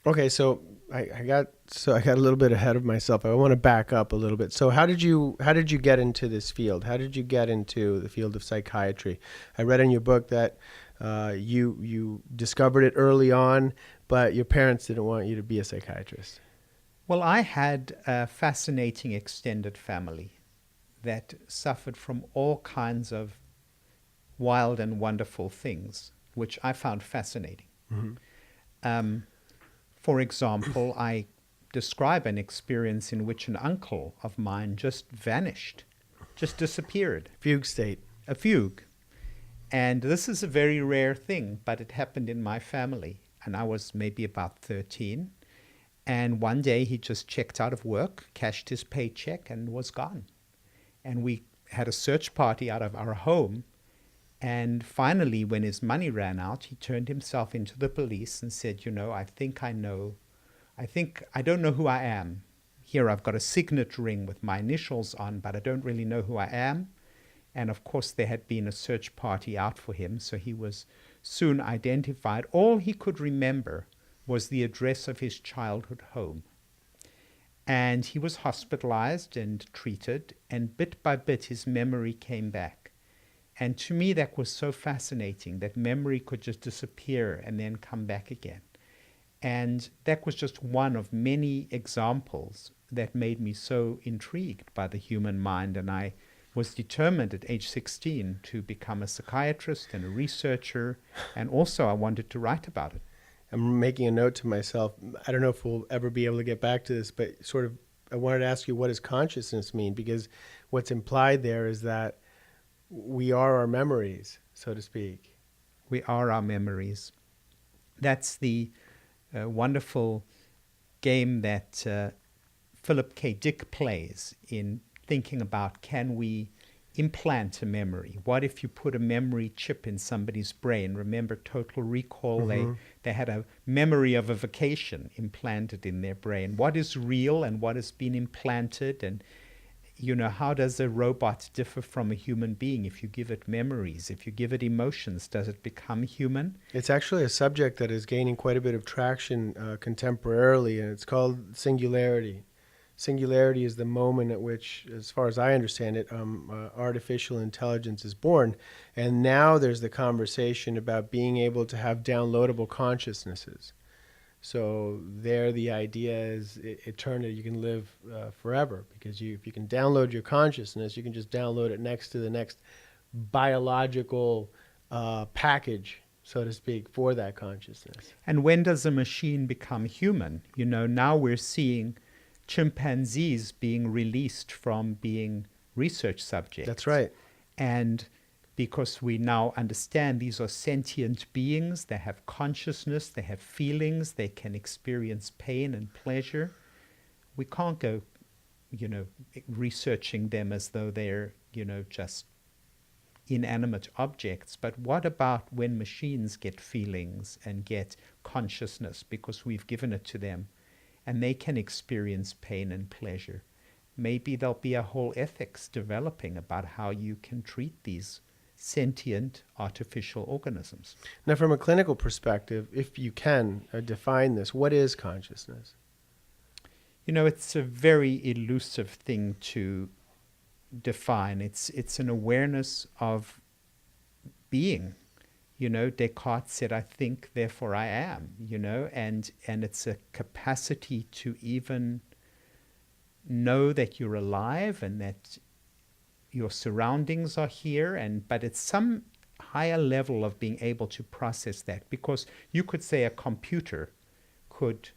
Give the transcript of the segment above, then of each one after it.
Okay, so I got a little bit ahead of myself. I want to back up a little bit. So how did you get into this field? How did you get into the field of psychiatry? I read in your book that you discovered it early on, but your parents didn't want you to be a psychiatrist. Well, I had a fascinating extended family that suffered from all kinds of wild and wonderful things, which I found fascinating. Hmm. Um, for example, I describe an experience in which an uncle of mine just vanished, just disappeared, Fugue state. a fugue. And this is a very rare thing, but it happened in my family. And I was maybe about 13. And one day he just checked out of work, cashed his paycheck, and was gone. And we had a search party out of our home. And finally, when his money ran out, he turned himself into the police and said, I think I know. I don't know who I am. Here I've got a signet ring with my initials on, but I don't really know who I am. And of course, there had been a search party out for him, so he was soon identified. All he could remember was the address of his childhood home. And he was hospitalized and treated, and bit by bit his memory came back. And to me, that was so fascinating that memory could just disappear and then come back again. And that was just one of many examples that made me so intrigued by the human mind. And I was determined at age 16 to become a psychiatrist and a researcher. And also, I wanted to write about it. I'm making a note to myself. I don't know if we'll ever be able to get back to this, but sort of, I wanted to ask you, what does consciousness mean? Because what's implied there is that we are our memories, so to speak. We are our memories. That's the wonderful game that Philip K. Dick plays in thinking about, can we implant a memory? What if you put a memory chip in somebody's brain? Remember Total Recall? Mm-hmm. They had a memory of a vacation implanted in their brain. What is real and what has been implanted? And how does a robot differ from a human being? If you give it memories, if you give it emotions, does it become human? It's actually a subject that is gaining quite a bit of traction contemporarily, and it's called singularity. Singularity is the moment at which, as far as I understand it, artificial intelligence is born. And now there's the conversation about being able to have downloadable consciousnesses. So there, the idea is eternity. You can live forever because if you can download your consciousness, you can just download it next to the next biological package, so to speak, for that consciousness. And when does a machine become human? Now we're seeing chimpanzees being released from being research That's subjects. right. And because we now understand these are sentient beings, they have consciousness, they have feelings, they can experience pain and pleasure, we can't go, researching them as though they're, just inanimate objects. But what about when machines get feelings and get consciousness because we've given it to them, and they can experience pain and pleasure? Maybe there'll be a whole ethics developing about how you can treat these sentient artificial organisms. Now, from a clinical perspective, if you can define this, what is consciousness? It's a very elusive thing to define. It's an awareness of being. Descartes said, "I think, therefore I am." And it's a capacity to even know that you're alive and that your surroundings are here, but it's some higher level of being able to process that, because you could say a computer could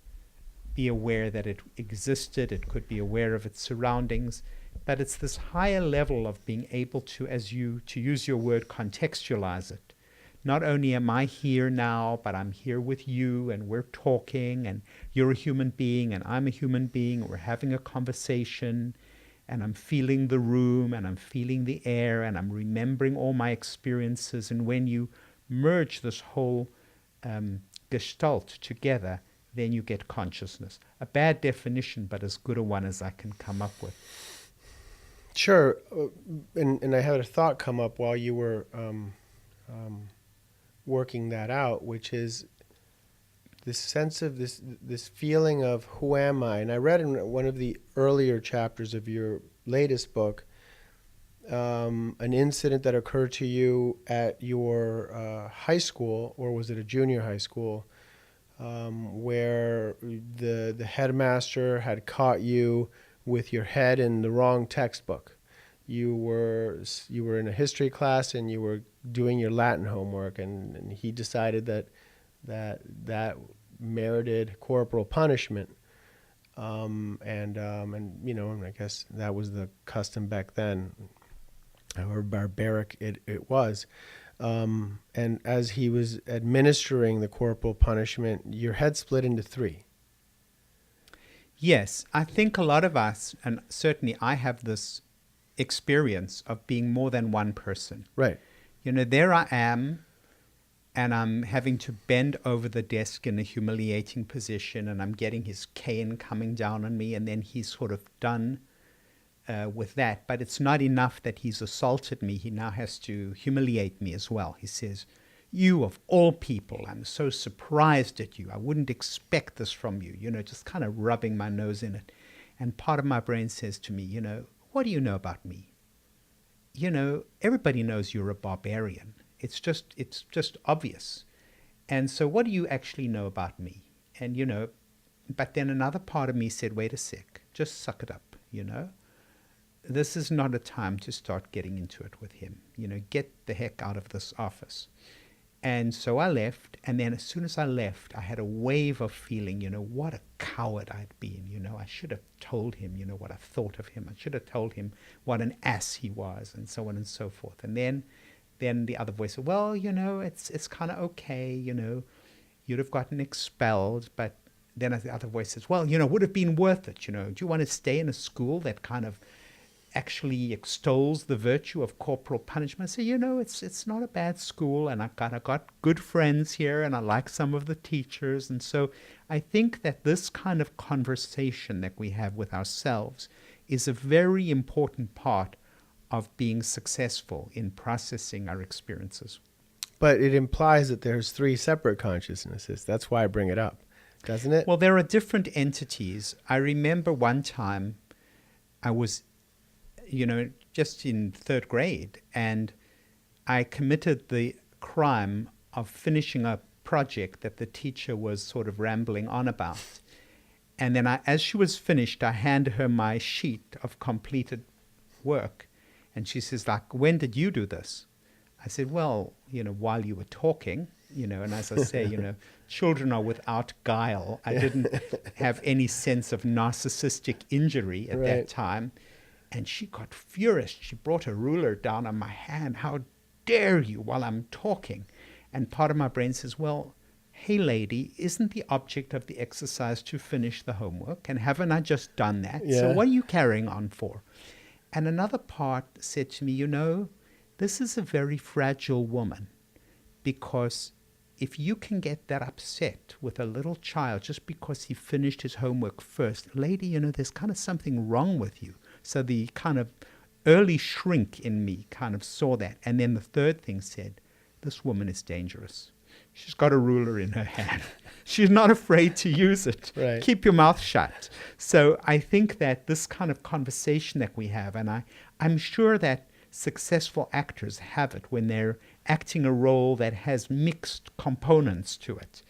be aware that it existed, it could be aware of its surroundings, but it's this higher level of being able to, to use your word, contextualize it. Not only am I here now, but I'm here with you, and we're talking, and you're a human being, and I'm a human being, we're having a conversation, and I'm feeling the room, and I'm feeling the air, and I'm remembering all my experiences. And when you merge this whole gestalt together, then you get consciousness. A bad definition, but as good a one as I can come up with. Sure. And I had a thought come up while you were working that out, which is this sense of this feeling of who am I? And I read in one of the earlier chapters of your latest book an incident that occurred to you at your high school, or was it a junior high school, where the headmaster had caught you with your head in the wrong textbook. You were in a history class and you were doing your Latin homework, and he decided that merited corporal punishment. And I guess that was the custom back then, however barbaric it was. And as he was administering the corporal punishment, your head split into three. Yes, I think a lot of us, and certainly I have this experience of being more than one person. Right. There I am, and I'm having to bend over the desk in a humiliating position, and I'm getting his cane coming down on me, and then he's sort of done with that. But it's not enough that he's assaulted me. He now has to humiliate me as well. He says, "You of all people, I'm so surprised at you. I wouldn't expect this from you," just kind of rubbing my nose in it. And part of my brain says to me, what do you know about me? Everybody knows you're a barbarian. It's just obvious. And so what do you actually know about me? And, but then another part of me said, wait a sec, just suck it up, This is not a time to start getting into it with him. Get the heck out of this office. And so I left, and then as soon as I left, I had a wave of feeling, what a coward I'd been. I should have told him, what I thought of him. I should have told him what an ass he was, and so on and so forth. And then the other voice said, well, it's kind of okay, you'd have gotten expelled. But then the other voice says, well, would have been worth it, do you want to stay in a school that kind of actually extols the virtue of corporal punishment? I say, it's not a bad school, and I got good friends here, and I like some of the teachers. And so I think that this kind of conversation that we have with ourselves is a very important part of being successful in processing our experiences. But it implies that there's three separate consciousnesses. That's why I bring it up, doesn't it? Well, there are different entities. I remember one time I was just in third grade, and I committed the crime of finishing a project that the teacher was sort of rambling on about. And then as she was finished, I handed her my sheet of completed work, and she says, when did you do this? I said, well, while you were talking, and as I say, children are without guile. I didn't have any sense of narcissistic injury at that time. And she got furious. She brought a ruler down on my hand. How dare you while I'm talking? And part of my brain says, well, hey, lady, isn't the object of the exercise to finish the homework? And haven't I just done that? Yeah. So what are you carrying on for? And another part said to me, this is a very fragile woman, because if you can get that upset with a little child just because he finished his homework first, lady, there's kind of something wrong with you. So the kind of early shrink in me kind of saw that. And then the third thing said, this woman is dangerous. She's got a ruler in her hand. She's not afraid to use it. Right. Keep your mouth shut. So I think that this kind of conversation that we have, and I'm sure that successful actors have it when they're acting a role that has mixed components to it.